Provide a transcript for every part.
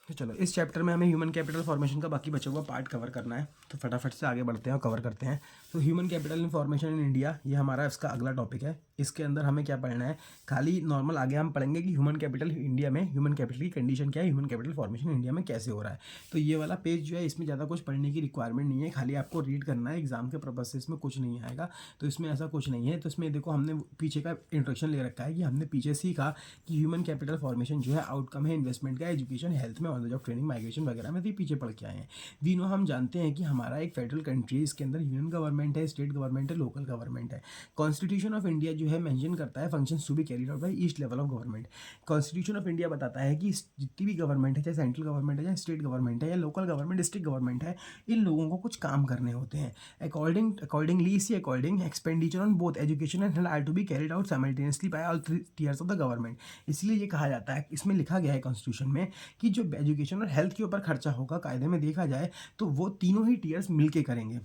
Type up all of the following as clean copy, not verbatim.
तो चलो इस चैप्टर में हमें ह्यूमन कैपिटल फॉर्मेशन का बाकी बचा हुआ पार्ट कवर करना है, तो फटाफट से आगे बढ़ते हैं और कवर करते हैं। तो human capital in formation in India, ये हमारा इसका अगला टॉपिक है। इसके अंदर हमें क्या पढ़ना है, खाली नॉर्मल आगे हम पढ़ेंगे कि ह्यूमन कैपिटल इंडिया में, ह्यूमन कैपिटल की कंडीशन क्या है, ह्यूमन कैपिटल फॉर्मेशन इंडिया में कैसे हो रहा है। तो ये वाला पेज जो है इसमें ज़्यादा कुछ पढ़ने की रिक्वायरमेंट नहीं है, खाली आपको रीड करना है, एग्जाम के पर्पज से इसमें कुछ नहीं आएगा। तो इसमें ऐसा कुछ नहीं है। तो इसमें देखो हमने पीछे का इंट्रोडक्शन ले रखा है कि हमने पीछे सीखा कि ह्यूमन कैपिटल फॉर्मेशन जो है आउटकम है इन्वेस्टमेंट का एजुकेशन, हेल्थ में, on the job training, migration वगैरह में। तो पीछे पढ़ के आए हैं। वी नो, हम जानते हैं कि हमारा एक फेडरल कंट्री, इसके अंदर यूनियन गवर्नमेंट है, स्टेट गवर्नमेंट है, लोकल गवर्नमेंट है। कॉन्स्टिट्यूशन ऑफ इंडिया जो है मेंशन करता है functions to be carried out by each level of government. Constitution of India बताता है कि जितनी भी गवर्नमेंट है, चाहे सेंट्रल गवर्नमेंट है, चाहे स्टेट गवर्नमेंट है, या लोकल गवर्नमेंट, डिस्ट्रिक्ट गवर्नमेंट है, इन लोगों को कुछ काम करने होते हैं। अकॉर्डिंगली इसी according expenditure on both education and health are to be carried out simultaneously by all three tiers of the government. इसलिए ये कहा जाता है, इसमें लिखा गया है कॉन्स्टिट्यूशन में कि जो एजुकेशन और हेल्थ के ऊपर खर्चा होगा, कायदे में देखा जाए तो वो तीनों ही टीयर्स मिलके करेंगे।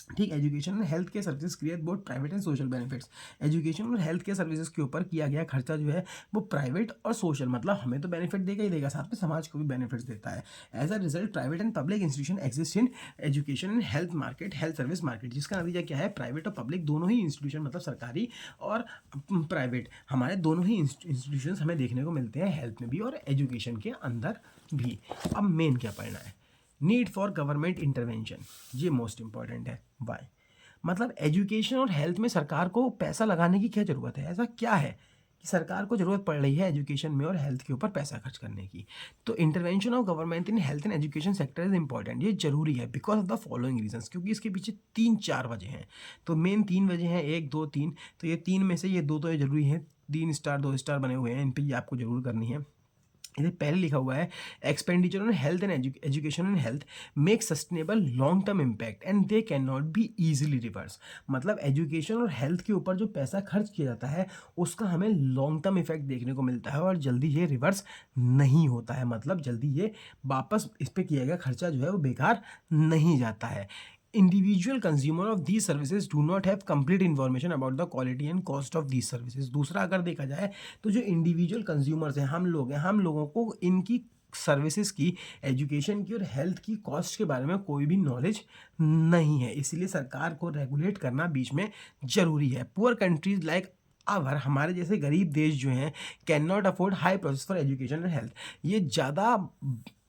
ठीक, एजुकेशन एंड हेल्थ के services create both private and social benefits. Education और हेल्थ के सर्विसेज के ऊपर किया गया खर्चा जो है वो प्राइवेट और सोशल, मतलब हमें तो बेनिफिट देगा ही देगा, साथ में समाज को भी बेनिफिट्स देता है। As a result private and public institution exist in education and health market, health service market, जिसका नतीजा क्या है, प्राइवेट और पब्लिक दोनों ही इंस्टीट्यूशन, मतलब सरकारी और प्राइवेट, हमारे दोनों ही इंस्टीट्यूशन हमें देखने को मिलते हैं हेल्थ में भी और एजुकेशन के अंदर भी। अब मेन क्या पढ़ना है, नीड फॉर गवर्नमेंट इंटरवेंशन, ये मोस्ट इंपॉर्टेंट है। वाई, मतलब एजुकेशन और हेल्थ में सरकार को पैसा लगाने की क्या ज़रूरत है, ऐसा क्या है कि सरकार को ज़रूरत पड़ रही है एजुकेशन में और हेल्थ के ऊपर पैसा खर्च करने की। तो intervention of government in health and education sector is important, ये जरूरी है because of the following reasons, क्योंकि इसके पीछे 3-4 वजह हैं। तो मेन 3 वजह हैं, 1 2 3। तो ये 3 में से ये 2 तो जरूरी हैं, 3 स्टार 2 स्टार बने हुए हैं, इन पर ये आपको जरूर करनी है। इधर पहले लिखा हुआ है expenditure on health and education and health make sustainable long term impact and they can not be easily reverse. मतलब एजुकेशन और हेल्थ के ऊपर जो पैसा खर्च किया जाता है उसका हमें लॉन्ग टर्म इफेक्ट देखने को मिलता है और जल्दी ये रिवर्स नहीं होता है, मतलब जल्दी ये वापस इस पर किया गया खर्चा जो है वो बेकार नहीं जाता है। Individual consumer of these services do not have complete information about the quality and cost of these services. दूसरा अगर देखा जाए तो जो इंडिविजुअल कंज्यूमर्स हैं, हम लोग हैं, हम लोगों को इनकी सर्विसेज की, एजुकेशन की और हेल्थ की कॉस्ट के बारे में कोई भी नॉलेज नहीं है, इसलिए सरकार को रेगुलेट करना बीच में ज़रूरी है। पुअर कंट्रीज लाइक अवर, हमारे जैसे गरीब देश जो हैं, can not afford high process for education and health, ये ज़्यादा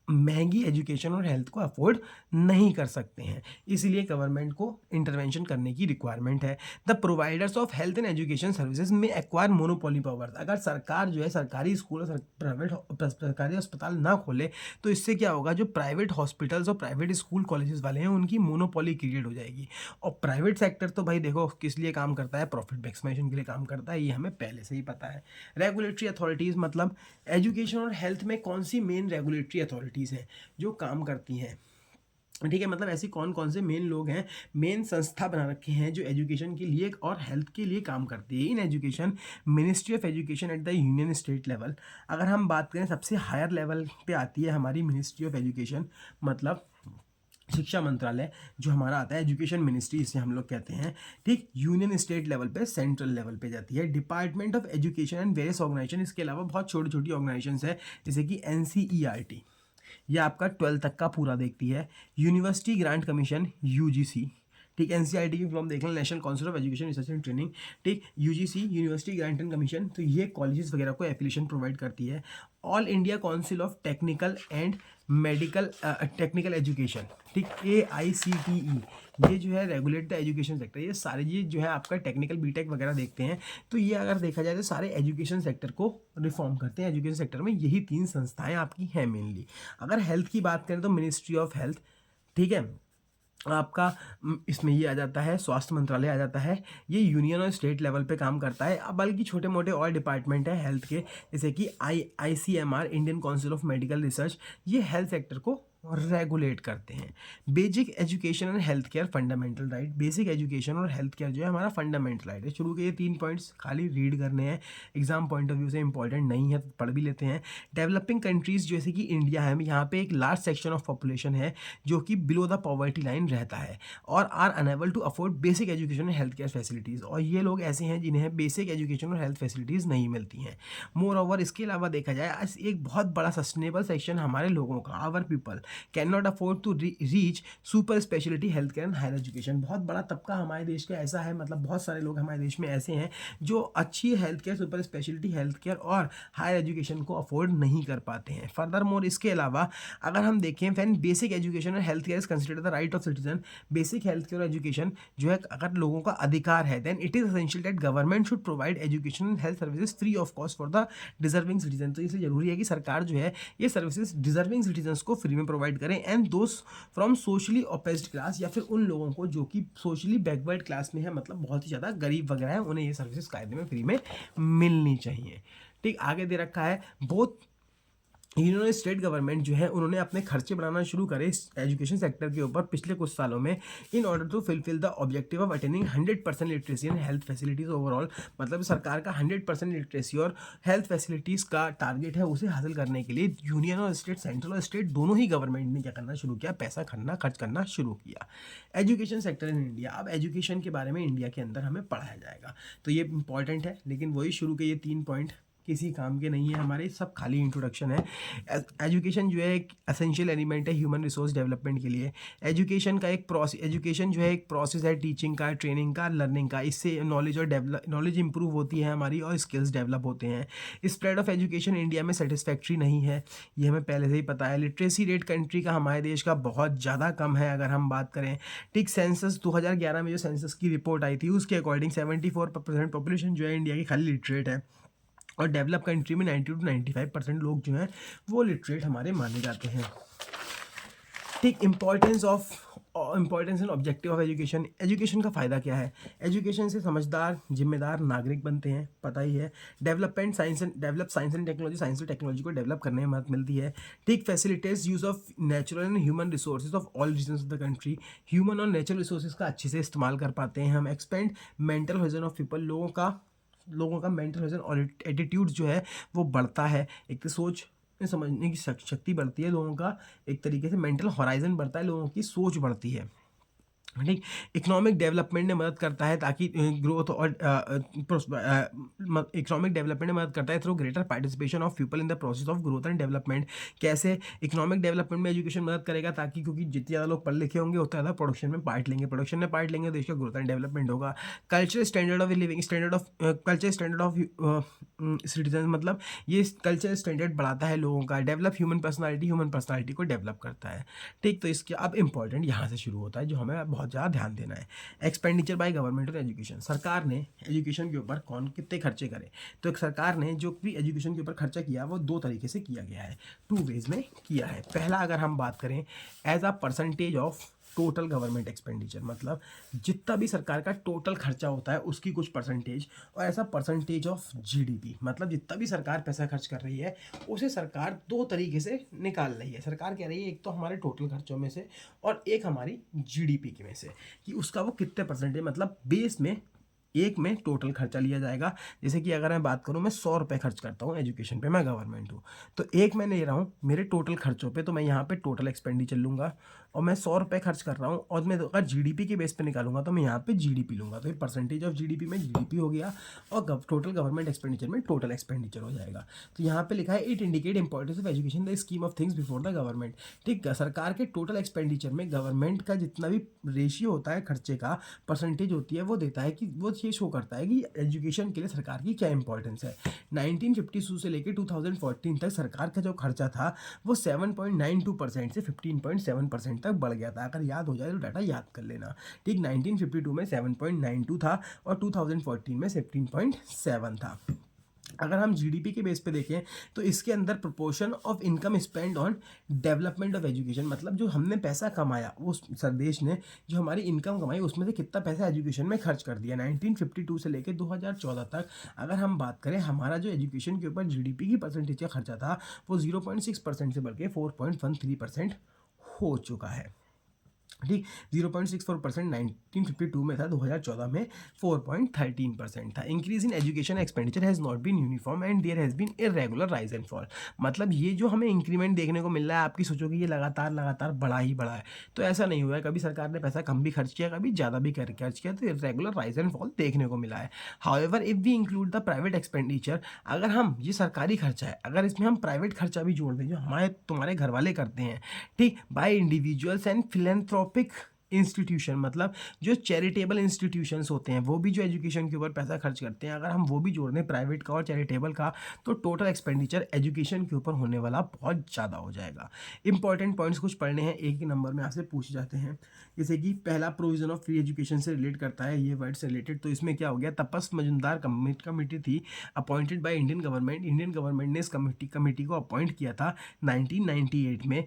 महंगी एजुकेशन और हेल्थ को अफोर्ड नहीं कर सकते हैं, इसलिए गवर्नमेंट को इंटरवेंशन करने की रिक्वायरमेंट है। The providers of health and education services में एक्वायर मोनोपोली पावर। अगर सरकार जो है सरकारी स्कूल और प्राइवेट सरकारी अस्पताल ना खोले तो इससे क्या होगा, जो प्राइवेट हॉस्पिटल्स और प्राइवेट स्कूल कॉलेजेस वाले हैं उनकी मोनोपोली क्रिएट हो जाएगी। और प्राइवेट सेक्टर तो भाई देखो किस लिए काम करता है, प्रॉफिट मैक्सिमाइजेशन के लिए काम करता है, ये हमें पहले से ही पता है। रेगुलेटरी अथॉरिटीज़, मतलब एजुकेशन और हेल्थ में कौन सी मेन रेगुलेटरी अथॉरिटीज़ हैं जो काम करती हैं, ठीक है, मतलब ऐसी कौन कौन से मेन लोग हैं, मेन संस्था बना रखे हैं जो एजुकेशन के लिए और हेल्थ के लिए काम करती है। In education ministry of education at the union state level, अगर हम बात करें सबसे हायर लेवल पे आती है हमारी मिनिस्ट्री ऑफ एजुकेशन, मतलब शिक्षा मंत्रालय जो हमारा आता है, एजुकेशन मिनिस्ट्री इसे हम लोग कहते हैं। ठीक, यूनियन स्टेट लेवल पे, सेंट्रल लेवल पे जाती है department of education and various organisation. इसके अलावा बहुत छोटी छोटी ऑर्गेनाइजेशन है जैसे कि NCERT, यह आपका 12 तक का पूरा देखती है। यूनिवर्सिटी ग्रांट कमीशन UGC, ठीक, NCERT की फॉर्म देख लें, national council of education research and training. ठीक, UGC university grant and commission, तो ये कॉलेजेस वगैरह को एफिलिएशन प्रोवाइड करती है। All India council of technical and medical technical education, ठीक, AICTE, ये जो है रेगुलेट द एजुकेशन सेक्टर। ये सारे ये जो है आपका टेक्निकल बीटेक वगैरह देखते हैं, तो ये अगर देखा जाए तो सारे एजुकेशन सेक्टर को रिफॉर्म करते हैं। एजुकेशन सेक्टर में यही 3 संस्थाएं आपकी हैं मेनली। अगर हेल्थ की बात करें तो मिनिस्ट्री ऑफ हेल्थ, ठीक है, आपका इसमें ये आ जाता है, स्वास्थ्य मंत्रालय आ जाता है, ये यूनियन और स्टेट लेवल पे काम करता है। अब बल्कि छोटे मोटे और डिपार्टमेंट है हेल्थ के, जैसे कि ICMR, Indian council of medical research, ये हेल्थ सेक्टर को और रेगुलेट करते हैं। Basic education and health care fundamental right, basic education और हेल्थ केयर जो है हमारा फंडामेंटल राइट है। शुरू के ये 3 पॉइंट्स खाली रीड करने हैं, एग्जाम पॉइंट ऑफ व्यू से इंपॉर्टेंट नहीं है तो पढ़ भी लेते हैं। डेवलपिंग कंट्रीज जैसे कि इंडिया है, यहाँ पे एक लार्ज सेक्शन ऑफ पॉपुलेशन है जो कि बिलो द पॉवर्टी लाइन रहता है और are unable to afford basic education and health care facilities, और ये लोग ऐसे हैं जिन्हें बेसिक एजुकेशन और हेल्थ फैसिलिटीज़ नहीं मिलती हैं। मोर ओवर इसके अलावा देखा जाए आज एक बहुत बड़ा सस्टेनेबल सेक्शन हमारे लोगों का, our people can not afford to reach super speciality health care and higher education. बहुत बड़ा तबका हमारे देश का ऐसा है, मतलब बहुत सारे लोग हमारे देश में ऐसे हैं जो अच्छी health care, super speciality health care और हायर एजुकेशन को अफोर्ड नहीं कर पाते हैं। फर्दर मोर इसके अलावा अगर हम देखें when basic education and health care is considered the right of citizen, basic health care और एजुकेशन जो है अगर लोगों का अधिकार है, then it is essential that government should provide education and health services free of cost for the deserving citizen. तो इसलिए जरूरी है कि सरकार जो है ये सर्विसेज डिजर्विंग सिटीजन्स को फ्री में प्रोवाइड करें and those from socially oppressed class, या फिर उन लोगों को जो कि सोशली बैकवर्ड क्लास में है, मतलब बहुत ही ज़्यादा गरीब वगैरह है, उन्हें ये सर्विसेज कायदे में फ्री में मिलनी चाहिए। ठीक, आगे दे रखा है बोथ यूनियन स्टेट गवर्नमेंट जो है उन्होंने अपने खर्चे बढ़ाना शुरू करे एजुकेशन सेक्टर के ऊपर पिछले कुछ सालों में in order to fulfil the objective of attaining 100% literacy and health facilities overall. मतलब सरकार का 100% लिटरेसी और हेल्थ फैसिलिटीज़ का टारगेट है, उसे हासिल करने के लिए यूनियन और स्टेट, सेंट्रल और स्टेट दोनों ही गवर्नमेंट ने क्या करना शुरू किया, पैसा खर्च करना शुरू किया। एजुकेशन सेक्टर इन इंडिया, अब एजुकेशन के बारे में इंडिया के अंदर हमें पढ़ाया जाएगा तो ये इंपॉर्टेंट है, लेकिन वही शुरू के ये 3 पॉइंट किसी काम के नहीं है हमारे, सब खाली इंट्रोडक्शन है। एजुकेशन जो है एक एसेंशियल एलिमेंट है ह्यूमन रिसोर्स डेवलपमेंट के लिए। एजुकेशन का एक प्रोसेस, एजुकेशन जो है एक प्रोसेस है टीचिंग का, ट्रेनिंग का, लर्निंग का। इससे नॉलेज इंप्रूव होती है हमारी और स्किल्स डेवलप होते हैं। स्प्रेड ऑफ एजुकेशन इंडिया में सेटिस्फैक्ट्री नहीं है, ये हमें पहले से ही पता है। लिटरेसी रेट कंट्री का, हमारे देश का बहुत ज़्यादा कम है अगर हम बात करें। ठीक, सेंसस 2011 में जो सेंसस की रिपोर्ट आई थी उसके अकॉर्डिंग 74% पॉपुलेशन जो है इंडिया की खाली लिटरेट है और डेवलप कंट्री में 90 to 95% लोग जो हैं वो लिटरेट हमारे माने जाते हैं। ठीक, importance and objective of education. Education का फ़ायदा क्या है? एजुकेशन से समझदार जिम्मेदार नागरिक बनते हैं, पता ही है। साइंस एंड टेक्नोलॉजी, साइंस और टेक्नोलॉजी को डेवलप करने में मदद मिलती है। ठीक, facilitates use of natural and human resources of all regions of the country. Human और नेचुरल रिसोर्सेज का अच्छे से इस्तेमाल कर पाते हैं हम। Expand mental horizon of people, लोगों का मेंटल होरिजन और एटीट्यूड जो है वो बढ़ता है। एक तो सोच समझने की शक्ति बढ़ती है लोगों का, एक तरीके से मेंटल हॉराइजन बढ़ता है, लोगों की सोच बढ़ती है। ठीक, इकोनॉमिक डेवलपमेंट में मदद करता है ताकि ग्रोथ और इकोनॉमिक डेवलपमेंट में मदद करता है through greater participation of people in the process of growth and development. कैसे इकोनॉमिक डेवलपमेंट में एजुकेशन मदद करेगा? ताकि क्योंकि जितने ज़्यादा लोग पढ़ लिखे होंगे उतना ज़्यादा प्रोडक्शन में पार्ट लेंगे, देश का ग्रोथ एंड डेवलपमेंट होगा। Cultural standard of living, cultural standard of citizen, मतलब ये कल्चरल स्टैंडर्ड बढ़ाता है लोगों का। डेवलप ह्यूमन पर्सनालिटी को डेवलप करता है। ठीक, तो इसके अब इंपॉर्टेंट यहाँ से शुरू होता है जो हमें बहुत ज़्यादा ध्यान देना है। Expenditure by government on education, सरकार ने एजुकेशन के ऊपर कितने खर्चे करे? तो एक सरकार ने जो भी एजुकेशन के ऊपर खर्चा किया वो 2 तरीके से किया गया है, 2 वेज में किया है। पहला अगर हम बात करें as a percentage of total government expenditure, मतलब जितना भी सरकार का टोटल खर्चा होता है उसकी कुछ परसेंटेज, और ऐसा परसेंटेज ऑफ जीडीपी, मतलब जितना भी सरकार पैसा खर्च कर रही है उसे सरकार 2 तरीके से निकाल रही है। सरकार कह रही है एक तो हमारे टोटल खर्चों में से और एक हमारी जीडीपी के में से, कि उसका वो कितने परसेंटेज, मतलब बेस में एक में टोटल खर्चा लिया जाएगा। जैसे कि अगर मैं बात करूं मैं 100 रुपये खर्च करता हूं एजुकेशन पे, मैं गवर्नमेंट हूं, तो एक मैं ले रहा हूं मेरे टोटल खर्चों पे, तो मैं यहाँ पे टोटल एक्सपेंडिचर लूँगा और मैं 100 रुपये खर्च कर रहा हूँ, और मैं अगर जीडीपी के बेस पे निकालूंगा तो मैं यहाँ पे जीडीपी लूँगा, तो ये परसेंटेज ऑफ जीडीपी में जीडीपी हो गया और टोटल गवर्नमेंट एक्सपेंडिचर में टोटल एक्सपेंडिचर हो जाएगा। तो यहाँ पे लिखा है it indicate importance of education the scheme of things before the government. ठीक है, सरकार के टोटल एक्सपेंडिचर में गवर्नमेंट का जितना भी रेशियो होता है खर्चे का, परसेंटेज होती है, वो देता है कि वो ये शो करता है कि एजुकेशन के लिए सरकार की क्या इंपॉर्टेंस है। 1952 से लेकर 2014 तक सरकार का जो खर्चा था वो 7.92% से 15.7% तक बढ़ गया था। अगर याद हो जाए तो डाटा याद कर लेना। ठीक, 1952 में 7.92 था और 2014 में 15.7 था। अगर हम जीडीपी के बेस पे देखें तो इसके अंदर proportion of income spend on development of education, मतलब जो हमने पैसा कमाया उस देश ने जो हमारी इनकम कमाई उसमें से कितना पैसा एजुकेशन में खर्च कर दिया। 1952 से लेकर 2014 तक अगर हम बात करें, हमारा जो एजुकेशन के ऊपर जीडीपी की परसेंटेज का खर्चा था वो 0.6% से बढ़ के 4.13% हो चुका है। ठीक, 0.64% 1952 में था, 2014 में 4.13% था। Increase in education expenditure has not been uniform and there has been irregular rise and fall. मतलब ये जो हमें इंक्रीमेंट देखने को मिल रहा है, आपकी सोचोगे ये लगातार लगातार बढ़ा ही बढ़ा है, तो ऐसा नहीं हुआ है। कभी सरकार ने पैसा कम भी खर्च किया, कभी ज़्यादा भी खर्च किया, तो इरेगुलर राइज एंड फॉल देखने को मिला है। However if we include the private expenditure, अगर हम ये सरकारी खर्चा है, अगर इसमें हम प्राइवेट खर्चा भी जोड़ दें जो हमारे तुम्हारे घर वाले करते हैं, ठीक, bye individuals and philanthropic institution, मतलब जो चैरिटेबल इंस्टीट्यूशंस होते हैं वो भी जो एजुकेशन के ऊपर पैसा खर्च करते हैं, अगर हम वो भी जोड़ दें प्राइवेट का और चैरिटेबल का, तो टोटल एक्सपेंडिचर एजुकेशन के ऊपर होने वाला बहुत ज़्यादा हो जाएगा। इंपॉर्टेंट पॉइंट्स कुछ पढ़ने हैं, एक ही नंबर में आपसे पूछे जाते हैं। जैसे कि पहला, प्रोविजन ऑफ फ्री एजुकेशन से रिलेट करता है ये वर्ड से रिलेटेड, तो इसमें क्या हो गया, तपस मजुमदार कमेटी थी appointed by Indian government. Indian government ने इस कमेटी को अपॉइंट किया था 1998 में।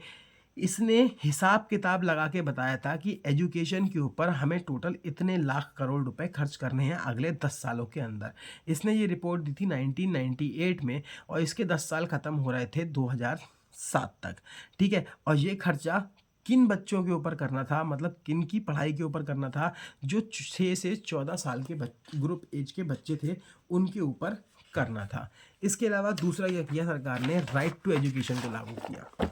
इसने हिसाब किताब लगा के बताया था कि एजुकेशन के ऊपर हमें टोटल इतने लाख करोड़ रुपए खर्च करने हैं अगले 10 सालों के अंदर। इसने ये रिपोर्ट दी थी 1998 में, और इसके 10 साल ख़त्म हो रहे थे 2007 तक। ठीक है, और ये खर्चा किन बच्चों के ऊपर करना था, मतलब किन की पढ़ाई के ऊपर करना था, जो 6 से 14 साल के ग्रुप एज के बच्चे थे उनके ऊपर करना था। इसके अलावा दूसरा यह किया सरकार ने, राइट टू एजुकेशन को लागू किया।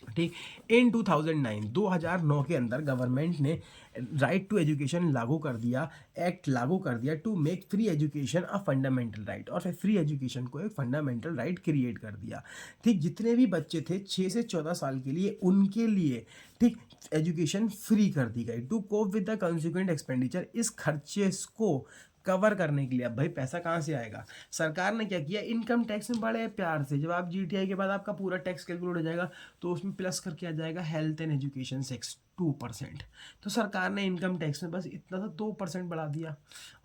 ठीक, इन 2009 के अंदर गवर्नमेंट ने राइट टू एजुकेशन लागू कर दिया, एक्ट लागू कर दिया, to make free education a fundamental right, और फिर फ्री एजुकेशन को एक फंडामेंटल राइट क्रिएट कर दिया। ठीक, जितने भी बच्चे थे 6 से 14 साल के लिए, उनके लिए ठीक एजुकेशन फ्री कर दी गई। To cope with the consequent expenditure, इस खर्चे को कवर करने के लिए, अब भाई पैसा कहाँ से आएगा, सरकार ने क्या किया, इनकम टैक्स में बड़े प्यार से, जब आप जीटीआई के बाद आपका पूरा टैक्स कैलकुलेट हो जाएगा तो उसमें प्लस करके आ जाएगा हेल्थ एंड एजुकेशन सेक्स 2%। तो सरकार ने इनकम टैक्स में बस इतना सा 2% बढ़ा दिया।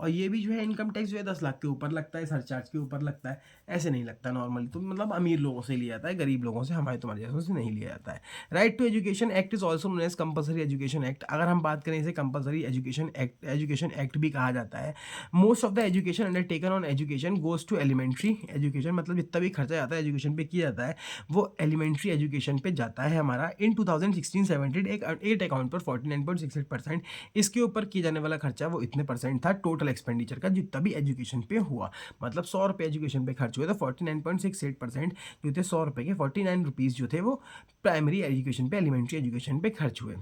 और ये भी जो है इनकम टैक्स जो है 10 लाख के ऊपर लगता है, सरचार्ज के ऊपर लगता है, ऐसे नहीं लगता नॉर्मली, तो मतलब अमीर लोगों से लिया जाता है, गरीब लोगों से, हमारे तुम्हारे जैसों से नहीं लिया जाता है। Right to education act is also known as compulsory education act. अगर हम बात करें इसे कंपलसरी एजुकेशन एक्ट भी कहा जाता है। Most of the education undertaken on education goes to elementary education, मतलब जितना भी खर्चा जाता है एजुकेशन पे किया जाता है वो एलिमेंट्री एजुकेशन पे जाता है हमारा। इन 2016-17 एक अकाउंट पर 49.68%, इसके ऊपर किया जाने वाला खर्चा वो इतने परसेंट था टोटल एक्सपेंडिचर का जितना भी एजुकेशन पे हुआ। मतलब 100 रुपये एजुकेशन पे खर्च हुए तो 49.68% जो थे 100 रुपये के 49 रुपीज़ जो थे वो प्राइमरी एजुकेशन पे, एलिमेंट्री एजुकेशन पे खर्च हुए।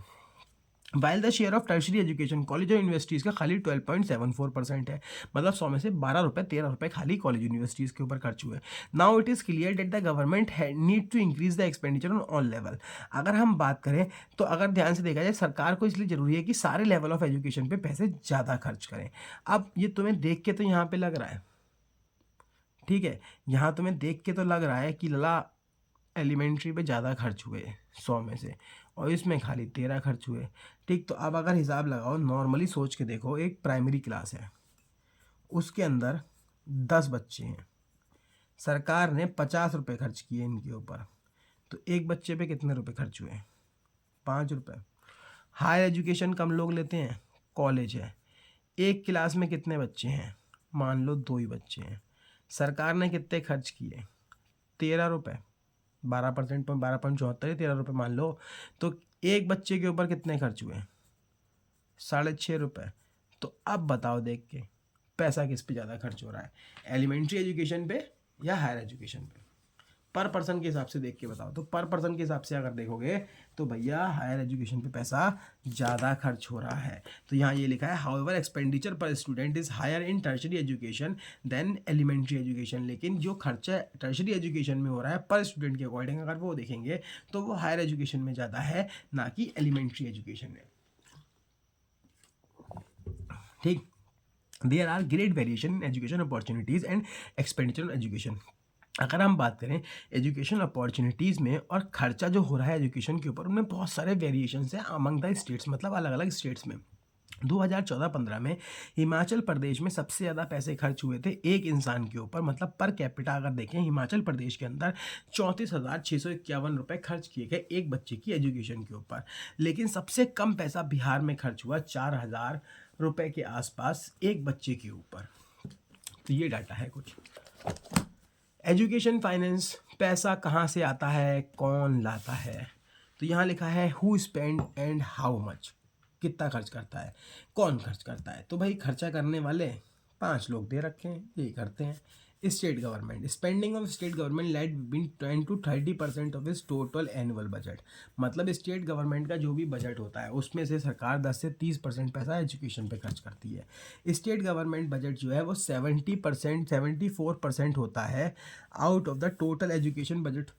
While the share of tertiary education college और यूनिवर्सिटीज़ का खाली 12.74% है। मतलब 100 में से 13 रुपये खाली कॉलेज यूनिवर्सिटीज़ के ऊपर खर्च हुए। Now it is clear that the government need to increase the expenditure on all level. अगर हम बात करें तो अगर ध्यान से देखा जाए, सरकार को इसलिए ज़रूरी है कि सारे लेवल ऑफ एजुकेशन पे पैसे ज़्यादा खर्च करें। अब ये तुम्हें देख के तो यहाँ पे लग रहा है, ठीक है, यहाँ तुम्हें देख के तो लग रहा है कि लला एलिमेंट्री पे ज़्यादा खर्च हुए 100 में से, और इसमें खाली 13 खर्च हुए। ठीक, तो अब अगर हिसाब लगाओ, नॉर्मली सोच के देखो, एक प्राइमरी क्लास है, उसके अंदर 10 बच्चे हैं, सरकार ने 50 रुपये खर्च किए इनके ऊपर, तो एक बच्चे पे कितने रुपए खर्च हुए, 5 रुपये। हायर एजुकेशन कम लोग लेते हैं, कॉलेज है, एक क्लास में कितने बच्चे हैं, मान लो 2 ही बच्चे हैं, सरकार ने कितने खर्च किए, 13 रुपये, 12%, 12.74, 13 रुपये मान लो, तो एक बच्चे के ऊपर कितने खर्च हुए, 6.5 रुपये। तो अब बताओ देख के पैसा किस पे ज़्यादा खर्च हो रहा है, एलिमेंट्री एजुकेशन पे या हायर एजुकेशन पे, पर पर्सन के हिसाब से देख के बताओ। तो पर पर्सन के हिसाब से अगर देखोगे तो भैया हायर एजुकेशन पे पैसा ज़्यादा खर्च हो रहा है। तो यहाँ ये लिखा है however expenditure per student is higher in tertiary education than elementary education. लेकिन जो खर्चा टर्शरी एजुकेशन में हो रहा है पर स्टूडेंट के अकॉर्डिंग अगर वो देखेंगे तो वो हायर एजुकेशन में ज़्यादा है, ना कि एलिमेंट्री एजुकेशन में। ठीक, there are great variation in education opportunities and expenditure on education. अगर हम बात करें एजुकेशन अपॉर्चुनिटीज़ में और खर्चा जो हो रहा है एजुकेशन के ऊपर, उनमें बहुत सारे वेरिएशंस हैं अमंग द स्टेट्स, मतलब अलग अलग स्टेट्स में। 2014-15 में हिमाचल प्रदेश में सबसे ज़्यादा पैसे खर्च हुए थे एक इंसान के ऊपर, मतलब पर कैपिटा अगर देखें हिमाचल प्रदेश के अंदर 34,651 रुपये खर्च किए गए एक बच्चे की एजुकेशन के ऊपर। लेकिन सबसे कम पैसा बिहार में खर्च हुआ 4,000 रुपये के आसपास एक बच्चे के ऊपर। तो ये डाटा है कुछ। एजुकेशन फाइनेंस, पैसा कहाँ से आता है, कौन लाता है, तो यहाँ लिखा है who spend and how much, कितना खर्च करता है, कौन खर्च करता है। तो भाई खर्चा करने वाले 5 लोग दे रखे हैं, यही करते हैं। State government, spending of state government lie between 10 to 30% of its total annual budget. मतलब स्टेट गवर्नमेंट का जो भी बजट होता है उसमें से सरकार 10 से 30% पैसा एजुकेशन पे खर्च करती है। स्टेट गवर्नमेंट बजट जो है वो 70% 74% होता है out of the total education budget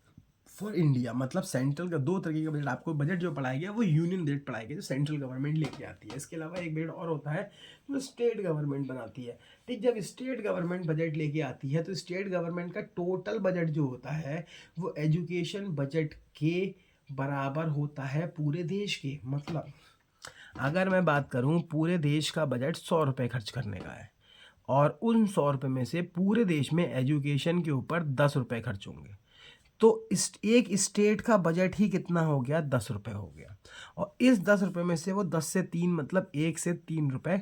for India. मतलब सेंट्रल का 2 तरीके का बजट, आपको बजट जो पढ़ाया गया वो यूनियन बजट पढ़ाया गया जो सेंट्रल गवर्नमेंट लेके आती है। इसके अलावा एक बजट और होता है जो स्टेट गवर्नमेंट बनाती है। ठीक, जब स्टेट गवर्नमेंट बजट लेके आती है तो स्टेट गवर्नमेंट का टोटल बजट जो होता है वो एजुकेशन बजट के बराबर होता है पूरे देश के। मतलब अगर मैं बात करूं पूरे देश का बजट 100 रुपये खर्च करने का है और उन 100 रुपये में से पूरे देश में एजुकेशन के ऊपर 10 रुपये खर्च होंगे, तो इस एक स्टेट का बजट ही कितना हो गया, 10 रुपये हो गया। और इस 10 रुपये में से वो 10 से 3 मतलब 1 से 3 रुपये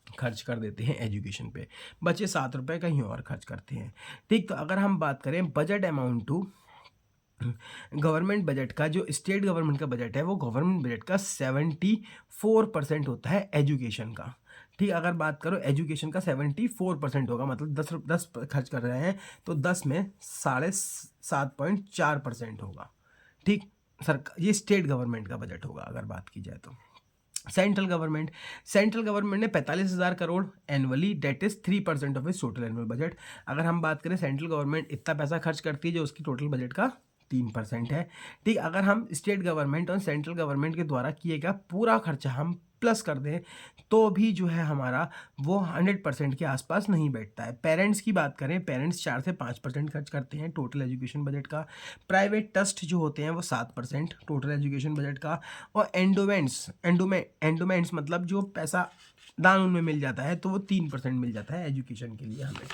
खर्च कर देते हैं एजुकेशन पे, बचे 7 रुपये कहीं और खर्च करते हैं। ठीक, तो अगर हम बात करें budget amount to government budget का, जो स्टेट गवर्नमेंट का बजट है वो गवर्नमेंट बजट का 74% होता है एजुकेशन का। ठीक, अगर बात करो एजुकेशन का 74% होगा, मतलब 10 खर्च कर रहे हैं तो 10 में 7.4% होगा। ठीक, सरकार ये स्टेट गवर्नमेंट का बजट होगा। अगर बात की जाए तो सेंट्रल गवर्नमेंट ने 45,000 crore annually, that is 3% of its total annual budget. अगर हम बात करें सेंट्रल गवर्नमेंट इतना पैसा खर्च करती है जो उसकी टोटल बजट का 3% है। ठीक, अगर हम स्टेट गवर्नमेंट और सेंट्रल गवर्नमेंट के द्वारा किए गया पूरा खर्चा हम प्लस कर दें तो भी जो है हमारा वो 100% के आसपास नहीं बैठता है। पेरेंट्स की बात करें, पेरेंट्स 4 से 5% खर्च करते हैं टोटल एजुकेशन बजट का। प्राइवेट ट्रस्ट जो होते हैं वो 7% टोटल एजुकेशन बजट का। और एंडोमेंट्स मतलब जो पैसा दान उनमें मिल जाता है तो वो 3% मिल जाता है एजुकेशन के लिए हमें।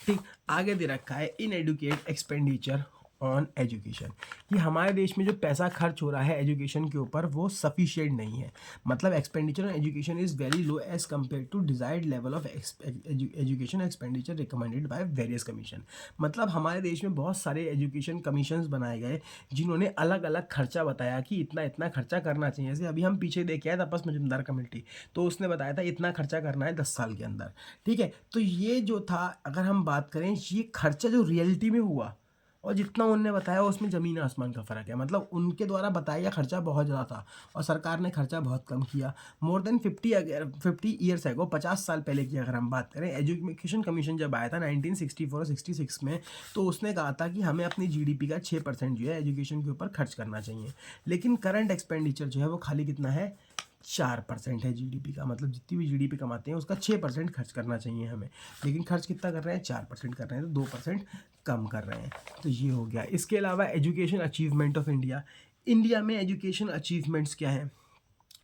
ठीक, आगे दे रखा है इन एडुकेट एक्सपेंडिचर ऑन एजुकेशन, कि हमारे देश में जो पैसा खर्च हो रहा है एजुकेशन के ऊपर वो सफिशिएंट नहीं है। मतलब expenditure on education is very low as compare to desired level of education expenditure recommended by various commission. मतलब हमारे देश में बहुत सारे एजुकेशन कमीशंस बनाए गए जिन्होंने अलग अलग खर्चा बताया कि इतना इतना खर्चा करना चाहिए। जैसे अभी हम पीछे देखे आए तपस मजुमदार कमेटी, तो उसने बताया था इतना खर्चा करना है 10 साल के अंदर। ठीक है, तो ये जो था, अगर हम बात करें ये खर्चा जो रियलिटी में हुआ और जितना उन्होंने बताया उसमें ज़मीन आसमान का फ़र्क है। मतलब उनके द्वारा बताया गया खर्चा बहुत ज़्यादा था और सरकार ने खर्चा बहुत कम किया। मोर देन 50 ईयर्स एगो, 50 साल पहले की अगर हम बात करें, एजुकेशन कमीशन जब आया था 1964 और 66 में, तो उसने कहा था कि हमें अपनी GDP का 6% जो है एजुकेशन के ऊपर खर्च करना चाहिए। लेकिन करंट एक्सपेंडिचर जो है वो खाली कितना है, 4% है GDP का। मतलब जितनी भी GDP कमाते हैं उसका 6% खर्च करना चाहिए हमें, लेकिन खर्च कितना कर रहे हैं, 4% कर रहे हैं, तो 2% कम कर रहे हैं। तो ये हो गया। इसके अलावा एजुकेशन अचीवमेंट ऑफ इंडिया में एजुकेशन अचीवमेंट्स क्या हैं,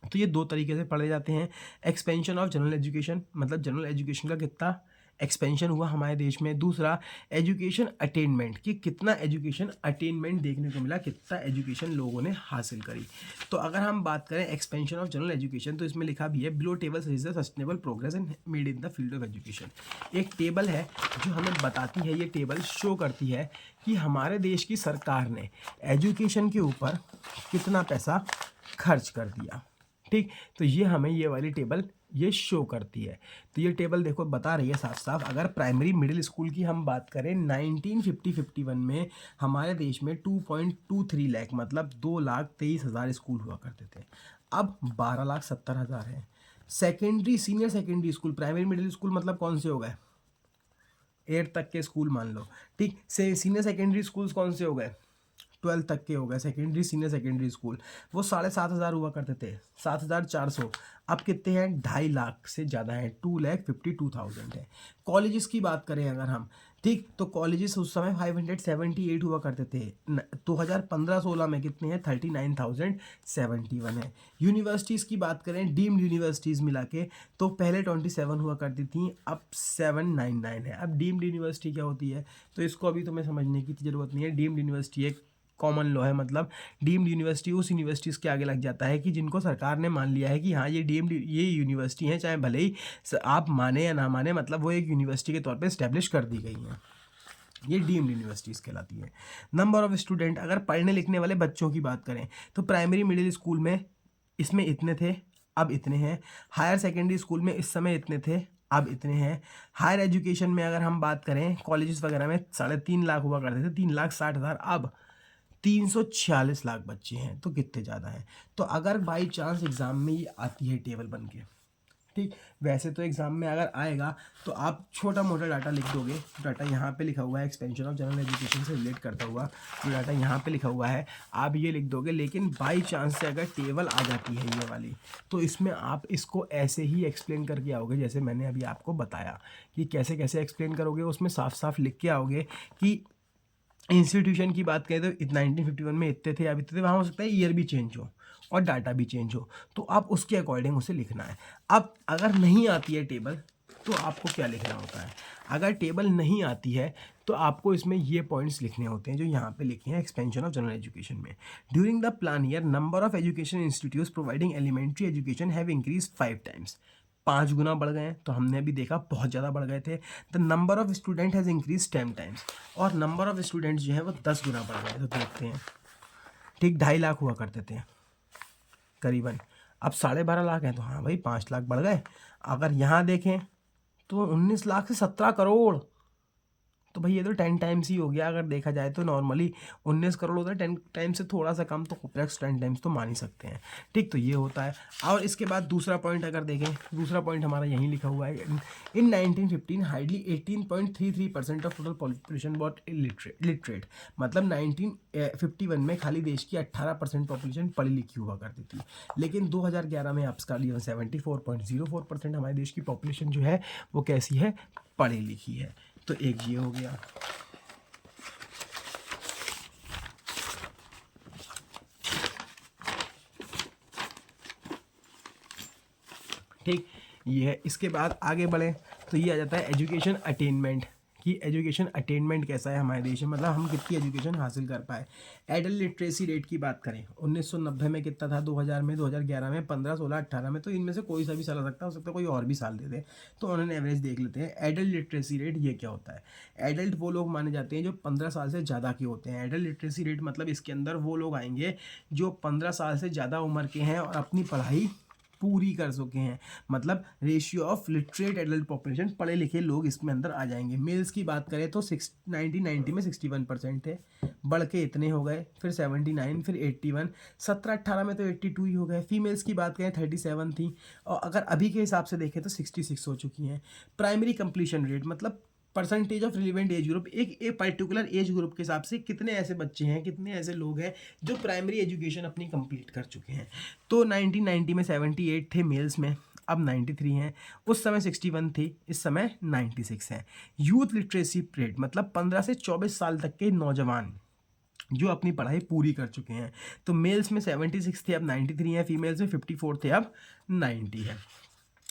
तो ये 2 तरीके से पढ़े जाते हैं। एक्सपेंशन ऑफ जनरल एजुकेशन, मतलब जनरल एजुकेशन का कितना एक्सपेंशन हुआ हमारे देश में। दूसरा एजुकेशन अटेनमेंट, कि कितना एजुकेशन अटेनमेंट देखने को मिला, कितना एजुकेशन लोगों ने हासिल करी। तो अगर हम बात करें एक्सपेंशन ऑफ जनरल एजुकेशन, तो इसमें लिखा भी है below table is the sustainable progress in made in the field of education. एक टेबल है जो हमें बताती है, ये टेबल शो करती है कि हमारे देश की सरकार ने एजुकेशन के ऊपर कितना पैसा खर्च कर दिया। ठीक, तो ये हमें ये वाली टेबल ये शो करती है। तो ये टेबल देखो बता रही है साफ साफ, अगर प्राइमरी मिडिल स्कूल की हम बात करें 1950-51 में हमारे देश में 2.23 लाख मतलब 2,23,000 स्कूल हुआ करते थे। अब 12,70,000 है। Secondary senior secondary school, primary middle school मतलब कौन से हो गए, 8 तक के स्कूल मान लो। ठीक, से सीनियर सेकेंडरी स्कूल्स कौन से हो गए, 12 तक के हो गए सेकेंडरी सीनियर सेकेंडरी स्कूल। वो 7,500 हुआ करते थे, 7,400। अब कितने हैं, 2.5 लाख से ज़्यादा हैं, 2,52,000 है। कॉलेजेस की बात करें अगर हम, ठीक, तो कॉलेजेस उस समय 578 हुआ करते थे। 2015-16 में कितने हैं, 39,071 है। यूनिवर्सिटीज़ की बात करें, डीम्ड यूनिवर्सिटीज़ मिला के, तो पहले 27 हुआ करती थी, अब 799 है। अब डीम्ड यूनिवर्सिटी क्या होती है, तो इसको अभी तुम्हें समझने की ज़रूरत नहीं है। डीम्ड यूनिवर्सिटी एक कॉमन लॉ है, मतलब डीम्ड यूनिवर्सिटी उस यूनिवर्सिटीज़ के आगे लग जाता है कि जिनको सरकार ने मान लिया है कि हाँ ये यूनिवर्सिटी हैं, चाहे भले ही आप माने या ना माने, मतलब वो एक यूनिवर्सिटी के तौर पे इस्टेब्लिश कर दी गई हैं। ये डीम्ड यूनिवर्सिटीज़ कहलाती है। नंबर ऑफ स्टूडेंट, अगर पढ़ने लिखने वाले बच्चों की बात करें तो प्राइमरी मिडिल स्कूल में इसमें इतने थे, अब इतने हैं। हायर सेकेंडरी स्कूल में इस समय इतने थे, अब इतने हैं। हायर एजुकेशन में अगर हम बात करें कॉलेजेस वगैरह में 3.5 लाख हुआ करते थे, 3,60,000, अब 346 लाख बच्चे हैं। तो कितने ज़्यादा हैं। तो अगर बाई चांस एग्ज़ाम में ये आती है टेबल बन के, ठीक, वैसे तो एग्ज़ाम में अगर आएगा तो आप छोटा मोटा डाटा लिख दोगे। डाटा यहाँ पे लिखा हुआ है, एक्सपेंशन ऑफ जनरल एजुकेशन से रिलेट करता हुआ जो डाटा यहाँ पे लिखा हुआ है आप ये लिख दोगे। लेकिन बाई चांस से अगर टेबल आ जाती है ये वाली, तो इसमें आप इसको ऐसे ही एक्सप्लेन करके आओगे जैसे मैंने अभी आपको बताया कि कैसे कैसे एक्सप्लेन करोगे। उसमें साफ साफ लिख के आओगे कि इंस्टीट्यूशन की बात करें तो 1951 में इतने थे, अब इतने थे। वहाँ हो सकता है ईयर भी चेंज हो और डाटा भी चेंज हो, तो आप उसके अकॉर्डिंग उसे लिखना है। अब अगर नहीं आती है टेबल तो आपको क्या लिखना होता है। अगर टेबल नहीं आती है तो आपको इसमें ये पॉइंट्स लिखने होते हैं जो यहाँ पे लिखे हैं एक्सपेंशन ऑफ जनरल एजुकेशन में। During the plan year number of education institutes providing elementary education have increase 5 times. 5 गुना बढ़ गए हैं। तो हमने अभी देखा बहुत ज़्यादा बढ़ गए थे। The number of student has increase 10 times, और नंबर ऑफ स्टूडेंट्स जो है वो 10 गुना बढ़ गए। तो देखते हैं, ठीक 2.5 लाख हुआ करते थे करीबन, अब 12.5 लाख हैं। तो हाँ भाई 5 लाख बढ़ गए। अगर यहाँ देखें तो 19 लाख से 17 करोड़, तो भाई ये तो 10 टाइम्स ही हो गया। अगर देखा जाए तो नॉर्मली 19 करोड़ होता है, 10 टाइम्स से थोड़ा सा कम, तो कॉम्प्लेक्स 10 टाइम्स तो मान ही सकते हैं। ठीक, तो ये होता है। और इसके बाद दूसरा पॉइंट अगर देखें, दूसरा पॉइंट हमारा यहीं लिखा हुआ है, इन 1915 hardly 18.33% of total population what literate. मतलब 1951 में खाली देश की 18% पॉपुलेशन पढ़ी लिखी हुआ करती थी। लेकिन 2011 में आपका 74.04% हमारे देश की पॉपुलेशन जो है वो कैसी है, पढ़ी लिखी है। तो एक ये हो गया। ठीक, ये है। इसके बाद आगे बढ़े तो ये आ जाता है एजुकेशन अटेनमेंट, कि एजुकेशन अटेनमेंट कैसा है हमारे देश में, मतलब हम कितनी एजुकेशन हासिल कर पाए। एडल्ट लिटरेसी रेट की बात करें 1990 में कितना था, 2000 में, 2011 में, 15, 16, 18 में, तो इनमें से कोई सा भी साल आ सकता है, हो सकता है कोई और भी साल दे दे। तो उन्होंने एवरेज देख लेते हैं। एडल्ट लिटरेसी रेट ये क्या होता है। एडल्ट वो लोग माने जाते हैं जो 15 साल से ज़्यादा के होते हैं। एडल्ट लिटरेसी रेट मतलब इसके अंदर वो लोग आएंगे जो 15 साल से ज़्यादा उम्र के हैं और अपनी पढ़ाई पूरी कर चुके हैं। मतलब ratio of literate adult population, पढ़े लिखे लोग इसमें अंदर आ जाएंगे। मेल्स की बात करें तो 1990 में 61% थे, बढ़ के इतने हो गए, फिर 79, फिर 81, 17-18 में तो 82 ही हो गए। फीमेल्स की बात करें 37 थी, और अगर अभी के हिसाब से देखें तो 66 हो चुकी हैं। प्राइमरी कंप्लीशन रेट मतलब percentage of relevant age group, एक पर्टिकुलर एज ग्रुप के हिसाब से कितने ऐसे बच्चे हैं, कितने ऐसे लोग हैं जो प्राइमरी एजुकेशन अपनी कंप्लीट कर चुके हैं। तो 1990 में 78 थे मेल्स में, अब 93 हैं। उस समय 61 थी, इस समय 96 हैं। यूथ लिटरेसी रेट मतलब 15 से 24 साल तक के नौजवान जो अपनी पढ़ाई पूरी कर चुके हैं। तो मेल्स में 76 थे, अब 93 हैं। फीमेल्स में 54 थे, अब 90 है।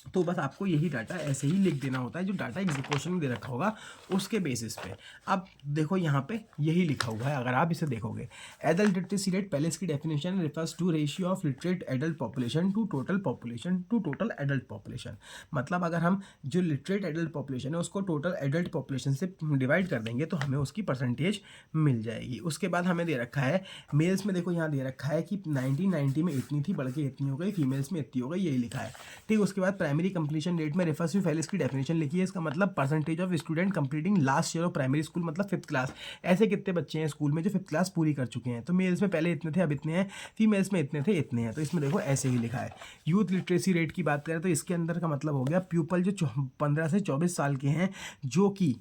तो बस आपको यही डाटा ऐसे ही लिख देना होता है, जो डाटा एग्जीक्यूशन में दे रखा होगा उसके बेसिस पे। अब देखो यहाँ पे यही लिखा हुआ है, अगर आप इसे देखोगे, एडल्ट लिटरेसी रेट पहले इसकी definition refers to ratio of literate adult population to total population to total adult population. मतलब अगर हम जो लिटरेट एडल्ट पॉपुलेशन है उसको टोटल एडल्ट पॉपुलेशन से डिवाइड कर देंगे तो हमें उसकी परसेंटेज मिल जाएगी। उसके बाद हमें दे रखा है मेल्स में, देखो यहाँ दे रखा है कि 1990 में इतनी थी, बढ़ के इतनी हो गई, फीमेल्स में इतनी हो गई, यही लिखा है। ठीक, उसके बाद प्राइमरी कंप्लीशन रेट में रिफर्स टू पहले इसकी डेफिनेशन लिखी है। इसका मतलब percentage of student completing last year of primary school, मतलब 5th क्लास। ऐसे कितने बच्चे हैं स्कूल में जो 5th क्लास पूरी कर चुके हैं। तो मेल्स में पहले इतने थे, अब इतने हैं। फीमेल्स में इतने थे, इतने हैं। तो इसमें देखो ऐसे ही लिखा है। यूथ लिटरेसी रेट की बात करें तो इसके अंदर का मतलब हो गया प्यूपल जो 15 से 24 साल के हैं, जो कि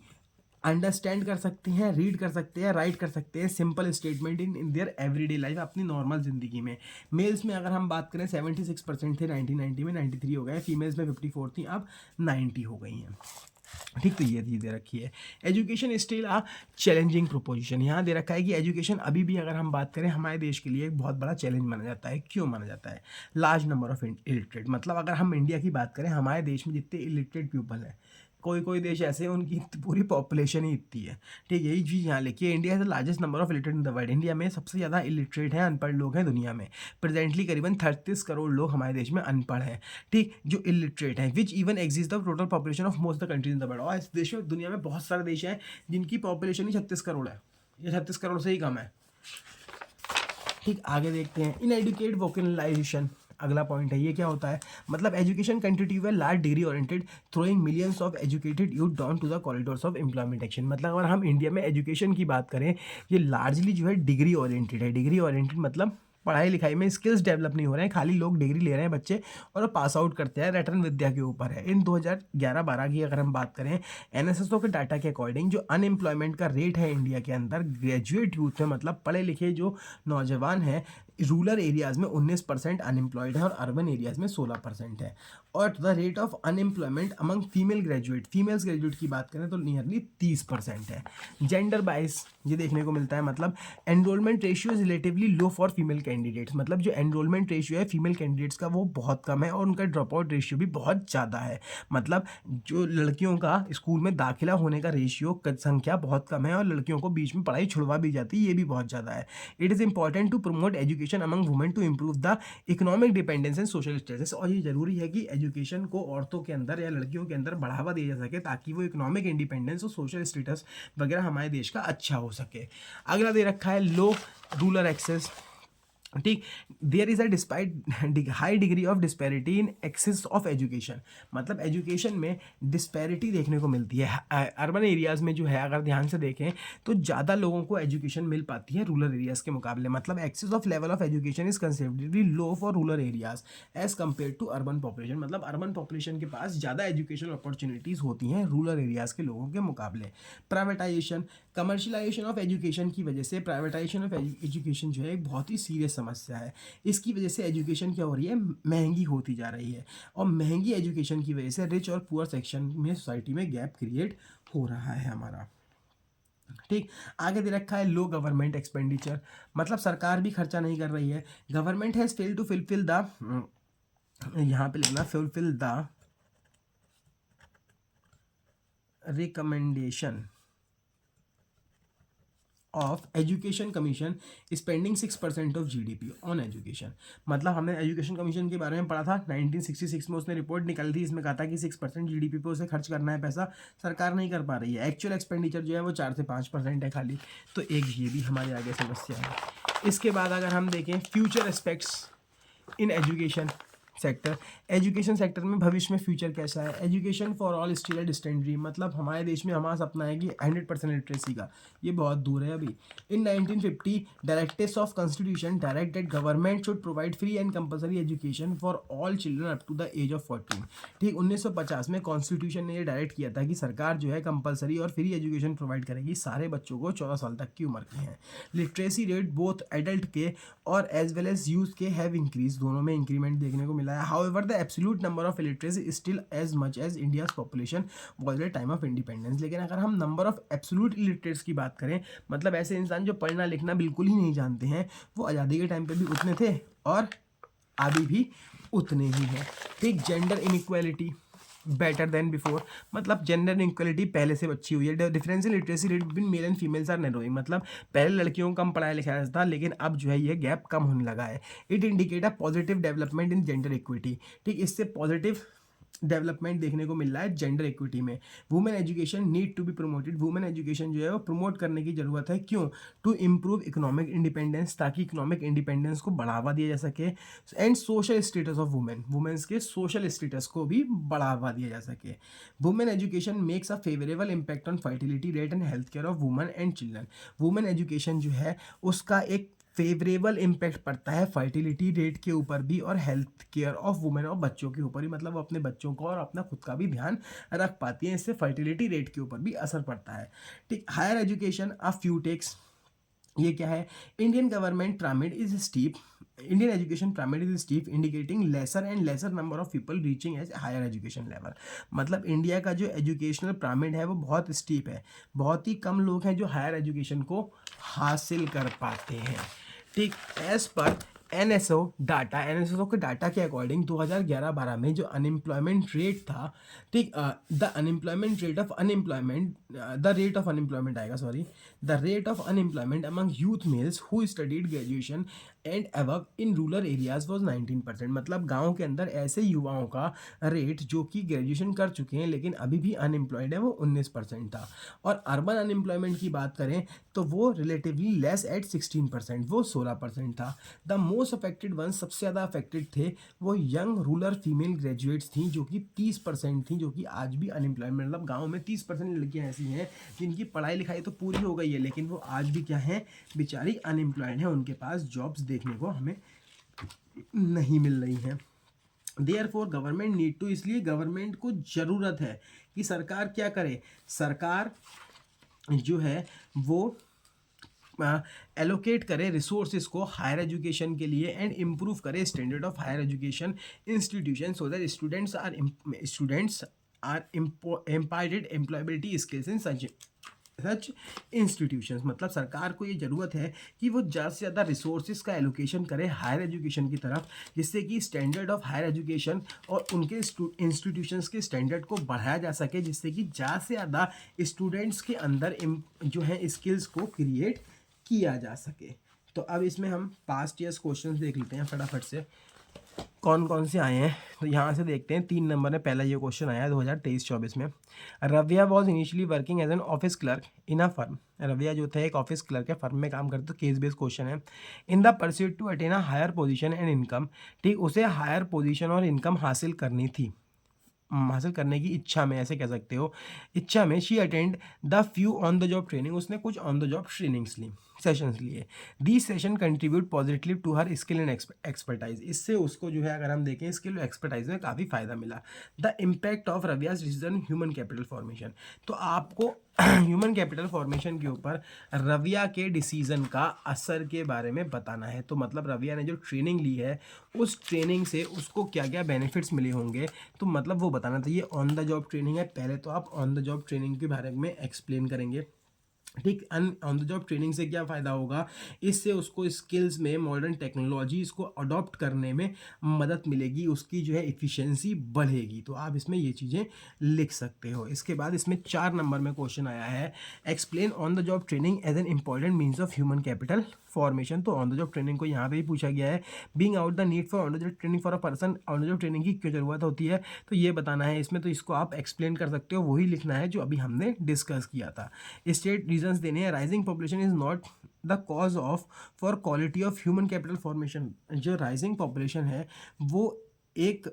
अंडरस्टैंड कर सकते हैं, रीड कर सकते हैं, राइट कर सकते हैं simple statement in their everyday life, अपनी नॉर्मल ज़िंदगी में। मेल्स में अगर हम बात करें 76% थे 1990 में, 93 हो गए। फीमेल्स में 54 थी, अब 90 हो गई हैं। ठीक, तो ये दे रखी है। एजुकेशन स्टिल आ चैलेंजिंग प्रोपोजिशन, यहाँ दे रखा है कि एजुकेशन अभी भी अगर हम बात करें हमारे देश के लिए एक बहुत बड़ा चैलेंज माना जाता है। क्यों माना जाता है। लार्ज नंबर ऑफ इलिटरेट, मतलब अगर हम इंडिया की बात करें, हमारे देश में जितने इलिटरेट पीपल हैं कोई कोई देश ऐसे हैं उनकी पूरी पॉपुलेशन ही इतनी है। ठीक है, यही चीज़ यहाँ लिखी है, इंडिया है the largest number of illiterate in the world. India में सबसे ज़्यादा इलिटरेट है, अनपढ़ लोग हैं दुनिया में। प्रेजेंटली करीबन 33 करोड़ लोग हमारे देश में अनपढ़ हैं, ठीक, जो इलिटरेट हैं, which even exist the total population of most the countries in the world. और इस देश में, दुनिया में बहुत सारे देश हैं जिनकी पॉपुलेशन ही 36 करोड़ है, ये 36 करोड़ से ही कम है। ठीक, आगे देखते हैं, इन एडुकेट वोकलाइजेशन, अगला पॉइंट है, ये क्या होता है, मतलब एजुकेशन कंटिन्यू है large degree oriented throwing millions of educated youth down to the corridors of employment action. मतलब अगर हम इंडिया में एजुकेशन की बात करें, ये लार्जली जो है डिग्री ओरिएंटेड है। डिग्री ओरिएंटेड मतलब पढ़ाई लिखाई में स्किल्स डेवलप नहीं हो रहे हैं, खाली लोग डिग्री ले रहे हैं बच्चे और पास आउट करते हैं, रटन विद्या के ऊपर है। इन 2011-12 की अगर हम बात करें, एनएसएसओ के डाटा के अकॉर्डिंग जो अनएम्प्लॉयमेंट का रेट है इंडिया के अंदर ग्रेजुएट यूथ में, मतलब पढ़े लिखे जो नौजवान हैं, रूरल एरियाज़ में 19% अनएम्प्लॉयड है और अर्बन एरियाज़ में 16% है। और the rate of unemployment among female graduate, females graduate की बात करें तो नियरली 30% है। जेंडर बाइस ये देखने को मिलता है, मतलब enrolment ratio is relatively low for female candidates, मतलब जो एनरोलमेंट रेशियो है फीमेल कैंडिडेट्स का वो बहुत कम है और उनका ड्रॉप आउट रेशियो भी बहुत ज़्यादा है। मतलब जो लड़कियों का स्कूल में दाखिला होने का रेशियो संख्या बहुत कम है और लड़कियों को बीच में पढ़ाई छुड़वा भी जाती है, ये भी बहुत ज़्यादा है। It is important to promote education among women to improve the economic dependence and social status. और ये जरूरी है कि एजुकेशन को औरतों के अंदर या लड़कियों के अंदर बढ़ावा दिया जा सके ताकि वो इकोनॉमिक इंडिपेंडेंस और सोशल स्टेटस वगैरह हमारे देश का अच्छा हो सके। अगला दे रखा है लो रूरल एक्सेस, ठीक, there is a despite high degree of disparity in access of education, मतलब एजुकेशन में डिस्पैरिटी देखने को मिलती है। अर्बन एरियाज़ में जो है अगर ध्यान से देखें तो ज़्यादा लोगों को एजुकेशन मिल पाती है रूरल एरियाज़ के मुकाबले, मतलब access of level of education is conceptually low for rural areas as compare to urban population, मतलब अर्बन पॉपुलेशन के पास ज़्यादा एजुकेशन अपॉर्चुनिटीज़ होती हैं रूरल एरियाज़ के लोगों के मुकाबले। प्राइवेटाइजेशन, कमर्शियलाइजेशन ऑफ एजुकेशन की वजह से प्राइवेटाइजेशन ऑफ एजुकेशन जो है एक बहुत ही सीरियस समस्या है। इसकी वजह से एजुकेशन क्या हो रही है, महंगी होती जा रही है और महंगी एजुकेशन की वजह से रिच और पुअर सेक्शन में सोसाइटी में गैप क्रिएट हो रहा है हमारा। ठीक, आगे दे रखा है लो गवर्नमेंट एक्सपेंडिचर, मतलब सरकार भी खर्चा नहीं कर रही है। Government has failed to fulfil the, यहाँ पे लिखना fulfil the recommendation of education commission spending 6% of GDP on education. मतलब हमने एजुकेशन कमीशन के बारे में पढ़ा था 1966 में, उसने रिपोर्ट निकाली थी, इसमें कहा था कि 6% जीडीपी पे उसे खर्च करना है पैसा, सरकार नहीं कर पा रही है। एक्चुअल एक्सपेंडिचर जो है वो 4 से 5% है खाली, तो एक ये भी हमारे आगे समस्या है। इसके बाद अगर हम देखें future aspects in education sector, education sector में भविष्य में फ्यूचर कैसा है। Education for all still a distant dream, मतलब हमारे देश में हमारा सपना है कि 100% लिटरेसी का, ये बहुत दूर है अभी। In 1950 directives of constitution direct that government should provide free and compulsory education for all children up to the age of 14। ठीक, 1950 में कॉन्स्टिट्यूशन ने ये डायरेक्ट किया था कि सरकार जो है कंपलसरी और फ्री एजुकेशन प्रोवाइड करेगी सारे बच्चों को 14 साल तक की उम्र के हैं। लिटरेसी रेट बोथ एडल्ट के और एज वेल एज यूथ के हैव इंक्रीज, दोनों में इंक्रीमेंट देखने को मिला है। However the absolute number of illiteracy is still as much as India's population was at time of independence. लेकिन अगर हम नंबर ऑफ एब्सोल्यूट इलिटरेट्स की बात करें, मतलब ऐसे इंसान जो पढ़ना लिखना बिल्कुल ही नहीं जानते हैं, वो आज़ादी के टाइम पे भी उतने थे और अभी भी उतने ही हैं। ठीक, gender inequality better than before, मतलब जेंडर इनइक्वालिटी पहले से अच्छी हुई है। Difference in literacy rate between male and females are narrowing, मतलब पहले लड़कियों को कम पढ़ाया लिखाया था लेकिन अब जो है ये गैप कम होने लगा है। It indicate a positive development in gender equity. ठीक, इससे पॉजिटिव डेवलपमेंट देखने को मिल रहा है जेंडर इक्विटी में। Women education need to be promoted, women education जो है वो प्रमोट करने की जरूरत है। क्यों? टू इम्प्रूव इकोनॉमिक इंडिपेंडेंस, ताकि इकोनॉमिक इंडिपेंडेंस को बढ़ावा दिया जा सके, and social status of women, women's के सोशल स्टेटस को भी बढ़ावा दिया जा सके। Women education makes a favourable impact on fertility rate and health care of women and children. Women education जो है उसका एक फेवरेबल इम्पैक्ट पड़ता है फर्टिलिटी रेट के ऊपर भी और हेल्थ केयर ऑफ वुमेन और बच्चों के ऊपर भी, मतलब अपने बच्चों को और अपना खुद का भी ध्यान रख पाती हैं, इससे फर्टिलिटी रेट के ऊपर भी असर पड़ता है। ठीक, higher education a few facts, ये क्या है? Indian government pyramid is steep, Indian education pyramid is steep indicating lesser and lesser number of people reaching as higher education level. मतलब इंडिया का जो एजुकेशनल पिरामिड है वो बहुत स्टीप है, बहुत ही कम लोग हैं जो हायर एजुकेशन को हासिल कर पाते हैं। ठीक, एज पर एनएसओ के डाटा के अकॉर्डिंग 2011-12 में जो अनएम्प्लॉयमेंट रेट था, ठीक, the unemployment rate of unemployment the rate of unemployment आएगा, sorry, the rate of unemployment among youth males who studied graduation and above in rural areas was 19%। मतलब गाँव के अंदर ऐसे युवाओं का रेट जो कि ग्रेजुएशन कर चुके हैं लेकिन अभी भी अनएम्प्लॉयड है, वो 19% था। और अर्बन अनएम्प्लॉयमेंट की बात करें तो वो रिलेटिवली लेस एट 16%, वो 16% था। द मोस्ट अफेक्टेड वन, सबसे ज़्यादा अफेक्टेड थे वो यंग रूरल फीमेल ग्रेजुएट्स थी जो कि 30% थी, जो कि आज भी अनएम्प्लॉयमेंट, मतलब गाँव में 30% लड़कियाँ ऐसी हैं जिनकी पढ़ाई लिखाई तो पूरी हो गई है लेकिन वो आज भी क्या है, बेचारी अनएम्प्लॉयड है, उनके पास जॉब्स देखने को हमें नहीं मिल रही हैं। देयरफॉर गवर्नमेंट नीड टू, इसलिए गवर्नमेंट को ज़रूरत है कि सरकार क्या करे, सरकार जो है वो एलोकेट करे रिसोर्सेज को हायर एजुकेशन के लिए एंड इम्प्रूव करे standard of higher education institution so that students are imparted employability skills in such institutions. मतलब सरकार को ये ज़रूरत है कि वो ज़्यादा से ज़्यादा रिसोर्सेज का एलोकेशन करे हायर एजुकेशन की तरफ, जिससे कि स्टैंडर्ड ऑफ हायर एजुकेशन और उनके इंस्टीट्यूशंस के स्टैंडर्ड को बढ़ाया जा सके, जिससे कि ज़्यादा से ज़्यादा स्टूडेंट्स के अंदर जो है स्किल्स को क्रिएट किया जा सके। तो अब इसमें हम पास्ट ईयर्स क्वेश्चंस देख लेते हैं फटाफट से, कौन कौन से आए हैं। तो यहाँ से देखते हैं 3 नंबर में पहला ये क्वेश्चन आया 2023-24 में। Raviya was initially working as an office clerk in a firm. Raviya जो था एक ऑफिस क्लर्क है, फर्म में काम करते, तो केस बेस्ड क्वेश्चन है। In the pursuit to attain a higher position and income, ठीक, उसे हायर पोजीशन और इनकम हासिल करनी थी, हासिल करने की इच्छा में, ऐसे कह सकते हो, इच्छा में she attend the few on the job training, उसने कुछ ऑन द जॉब ट्रेनिंग्स ली, सेशंस लिए। The session contribute positively to her skill and expertise, इससे उसको जो है अगर हम देखें स्किल और एक्सपर्टाइज में काफ़ी फायदा मिला। The impact of Raviya's decision human capital formation, तो आपको ह्यूमन कैपिटल फॉर्मेशन के ऊपर रविया के डिसीजन का असर के बारे में बताना है। तो मतलब रविया ने जो ट्रेनिंग ली है उस ट्रेनिंग से उसको क्या क्या बेनिफिट्स मिले होंगे, तो मतलब वो बताना था। ये ऑन द जॉब ट्रेनिंग है, पहले तो आप ऑन द जॉब ट्रेनिंग के बारे में एक्सप्लेन करेंगे, ठीक। ऑन द जॉब ट्रेनिंग से क्या फ़ायदा होगा, इससे उसको स्किल्स में मॉडर्न टेक्नोलॉजीज़ को अडॉप्ट करने में मदद मिलेगी, उसकी जो है इफ़िशेंसी बढ़ेगी। तो आप इसमें ये चीज़ें लिख सकते हो। इसके बाद इसमें 4 नंबर में क्वेश्चन आया है, explain on the job training as an important means of human capital formation. तो ऑन द जॉब ट्रेनिंग को यहाँ पे भी पूछा गया है, bring out the need for on the job training for a person, on the job training की क्यों ज़रूरत होती है, तो ये बताना है इसमें। तो इसको आप एक्सप्लेन कर सकते हो, वही लिखना है जो अभी हमने डिस्कस किया था। स्टेट रीजंस देने हैं, rising population is not the cause of for quality of human capital formation, जो राइजिंग पॉपुलेशन है वो एक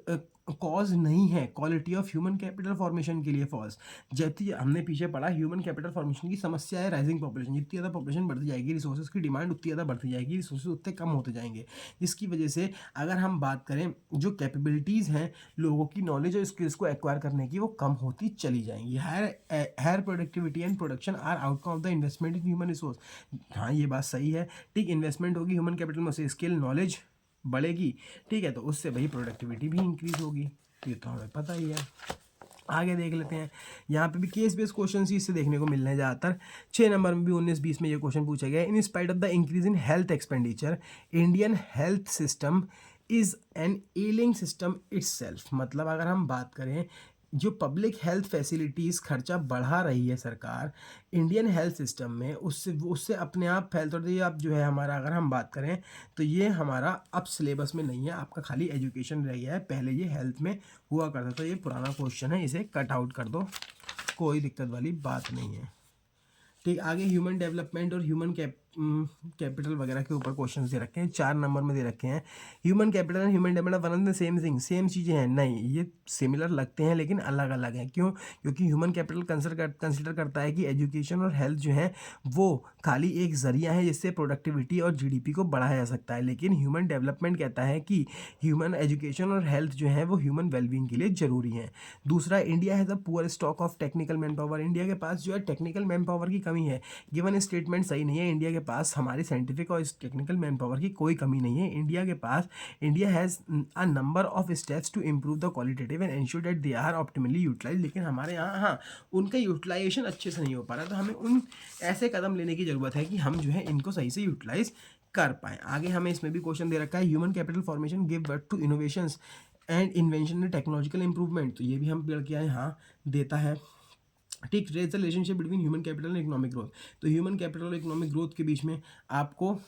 कॉज नहीं है quality of human capital formation के लिए, फॉल्स। जबकि हमने पीछे पढ़ा ह्यूमन कैपिटल फॉर्मेशन की समस्या है राइजिंग पॉपुलेशन, जितनी ज़्यादा पॉपुलेशन बढ़ती जाएगी रिसोर्सेज की डिमांड उतनी ज़्यादा बढ़ती जाएगी, रिसोर्सेज उतने कम होते जाएंगे, जिसकी वजह से अगर हम बात करें जो कैपेबिलिटीज़ हैं लोगों की नॉलेज और स्किल्स को एक्वायर करने की, वो कम होती चली जाएंगी। Higher productivity and production are outcome of the investment in human resource. हाँ, ये बात सही है, ठीक, इन्वेस्टमेंट होगी ह्यूमन कैपिटल में, से स्किल नॉलेज बढ़ेगी, ठीक है, तो उससे भाई प्रोडक्टिविटी भी इंक्रीज होगी, ये तो हमें पता ही है। आगे देख लेते हैं, यहाँ पे भी केस बेस्ड क्वेश्चन ही इससे देखने को मिल रहे हैं ज़्यादातर। 6 नंबर में भी 19-20 में ये क्वेश्चन पूछा गया है, in spite of the increase in health expenditure Indian health system is an ailing system itself. मतलब अगर हम बात करें जो पब्लिक हेल्थ फैसिलिटीज़ खर्चा बढ़ा रही है सरकार इंडियन हेल्थ सिस्टम में, उससे अपने आप हेल्थ, और ये अब जो है हमारा अगर हम बात करें तो ये हमारा अब सिलेबस में नहीं है, आपका खाली एजुकेशन रह गया है, पहले ये हेल्थ में हुआ करता था। तो ये पुराना क्वेश्चन है, इसे कट आउट कर दो, कोई दिक्कत वाली बात नहीं है, ठीक। आगे ह्यूमन डेवलपमेंट और ह्यूमन कैपिटल वगैरह के ऊपर क्वेश्चन दे रखे हैं, 4 नंबर में दे रखे हैं। Human capital and human development one and the same thing, same चीज़ें हैं, नहीं, ये सिमिलर लगते हैं लेकिन अलग अलग हैं। क्यों? क्योंकि ह्यूमन कैपिटल कंसिडर करता है कि एजुकेशन और हेल्थ जो है वो खाली एक जरिया है जिससे प्रोडक्टिविटी और जीडीपी को बढ़ाया जा सकता है, लेकिन ह्यूमन डेवलपमेंट कहता है कि ह्यूमन एजुकेशन और हेल्थ जो है वो ह्यूमन वेलबींग के लिए ज़रूरी है। दूसरा, India has a poor stock of technical man power, India के पास जो है टेक्निकल मैन पावर की कमी है। गिवन स्टेटमेंट सही नहीं है, इंडिया के पास हमारी साइंटिफिक और टेक्निकल मैन पावर की कोई कमी नहीं है। India has a number of steps to improve the qualitative and ensure that they are optimally utilise, लेकिन हमारे यहाँ हाँ उनका यूटिलाइजेशन अच्छे से नहीं हो पा रहा, तो हमें उन ऐसे कदम लेने की ज़रूरत है कि हम जो है इनको सही से यूटिलाइज कर पाएँ। आगे हमें इसमें भी क्वेश्चन दे रखा है, human capital formation give birth to innovations and invention and technological improvement. तो ये भी हम पढ़ के आए, हाँ देता है। ठीक, trace the relationship between human capital and economic growth. तो ह्यूमन कैपिटल और इकोनॉमिक ग्रोथ के बीच में आपको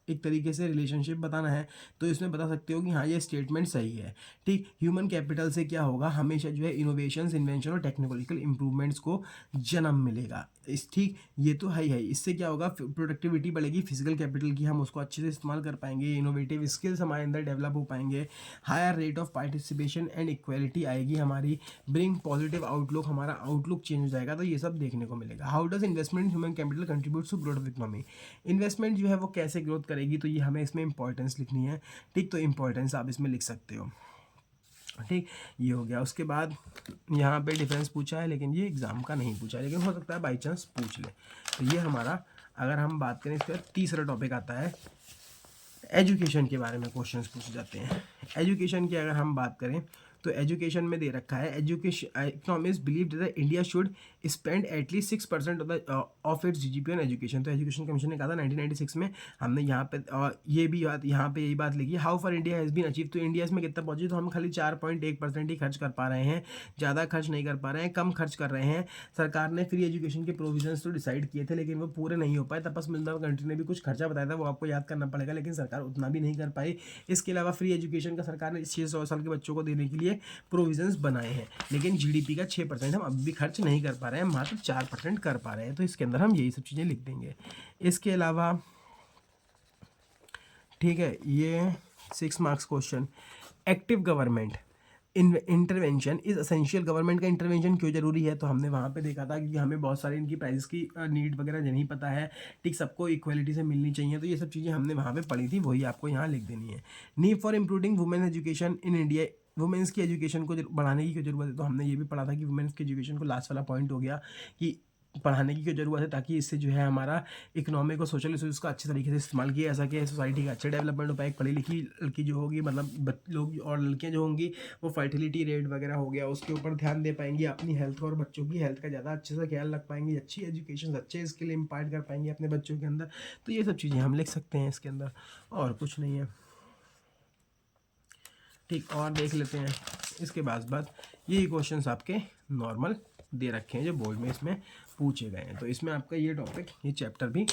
एक तरीके से रिलेशनशिप बताना है, तो इसमें बता सकते हो कि हाँ ये स्टेटमेंट सही है। ठीक, ह्यूमन कैपिटल से क्या होगा, हमेशा जो है इनोवेशंस, इन्वेंशन और टेक्नोलॉजिकल इंप्रूवमेंट्स को जन्म मिलेगा। ठीक, ये तो है ही है। इससे क्या होगा, प्रोडक्टिविटी बढ़ेगी फिजिकल कैपिटल की, हम उसको अच्छे से इस्तेमाल कर पाएंगे, इनोवेटिव स्किल्स हमारे अंदर डेवलप हो पाएंगे, higher rate of participation and equality आएगी हमारी, ब्रिंग पॉजिटिव आउटलुक, हमारा आउटलुक चेंज हो जाएगा। तो ये सब देखने को मिलेगा। How does investment in human capital contribute to growth of economy. Investment जो है वो कैसे ग्रोथ करेगी, तो ये हमें इसमें इंपॉर्टेंस लिखनी है। ठीक, तो इंपॉर्टेंस आप इसमें लिख सकते हो। ठीक, ये हो गया। उसके बाद यहाँ पे डिफरेंस पूछा है, लेकिन ये एग्जाम का नहीं पूछा है, लेकिन हो सकता है बाई चांस पूछ ले। तो ये हमारा, अगर हम बात करें इसका तीसरा टॉपिक आता है एजुकेशन के बारे में, क्वेश्चंस पूछे जाते हैं। एजुकेशन की अगर हम बात करें तो एजुकेशन में दे रखा है, education economist believe that India should spend at least 6% of its GDP on education. तो एजुकेशन कमीशन ने कहा था 1996 में, हमने यहाँ पे ये भी बात, यहाँ पे यही बात लिखी, how far India has been achieve. तो इंडिया इसमें कितना पहुंची, तो हम खाली 4.1% ही खर्च कर पा रहे हैं, ज़्यादा खर्च नहीं कर पा रहे हैं, कम खर्च कर रहे हैं। सरकार ने फ्री एजुकेशन के प्रोविजंस तो डिसाइड किए थे, लेकिन वो पूरे नहीं हो पाए। तपस्विंदर कंट्री ने भी कुछ खर्चा बताया था, वो आपको याद करना पड़ेगा, लेकिन सरकार उतना भी नहीं कर पाई। इसके अलावा फ्री एजुकेशन का सरकार ने 600 साल के बच्चों को देने के लिए प्रोविजंस बनाए हैं, लेकिन जीडीपी का 6% हम अब भी खर्च नहीं कर पा रहे हैं, मात्र 4% कर पा रहे हैं। तो इसके अंदर हम यही सब चीज़ें लिख देंगे। इसके अलावा ठीक है, ये 6 marks question, active government intervention is essential. Government का इंटरवेंशन क्यों जरूरी है, तो हमने वहाँ पे देखा था कि हमें बहुत सारी इनकी प्राइस की नीड वगैरह नहीं पता है। ठीक, सबको इक्वलिटी से मिलनी चाहिए, तो ये सब चीज़ें हमने वहाँ पे पढ़ी थी, वही आपको यहाँ लिख देनी है। Need for improving women education in India, women's की एजुकेशन को बढ़ाने की क्यों जरूरत है, तो हमने ये भी पढ़ा था कि वुमेन्स की एजुकेशन को, लास्ट वाला पॉइंट हो गया कि पढ़ाने की क्यों जरूरत है, ताकि इससे जो है हमारा इकोनॉमिक और सोशल इशूज़ का अच्छे तरीके से इस्तेमाल किया जा सके, सोसाइटी का अच्छा डेवलपमेंट हो पाए। पढ़ी लिखी लड़की जो होगी, मतलब लोग और लड़कियां जो होंगी, वो फर्टिलिटी रेट वगैरह हो गया उसके ऊपर ध्यान दे पाएंगी, अपनी हेल्थ और बच्चों की हेल्थ का ज़्यादा अच्छे से ख्याल रख पाएंगी, अच्छी एजुकेशन, अच्छे स्किल इम्पार्ट कर पाएंगे अपने बच्चों के अंदर। तो ये सब चीज़ें हम लिख सकते हैं इसके अंदर, और कुछ नहीं है। ठीक, और देख लेते हैं इसके बाद ये क्वेश्चंस आपके नॉर्मल दे रखे हैं जो बोर्ड में इसमें पूछे गए हैं। तो इसमें आपका ये टॉपिक, ये चैप्टर भी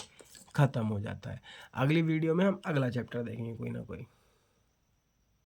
ख़त्म हो जाता है। अगली वीडियो में हम अगला चैप्टर देखेंगे कोई ना कोई।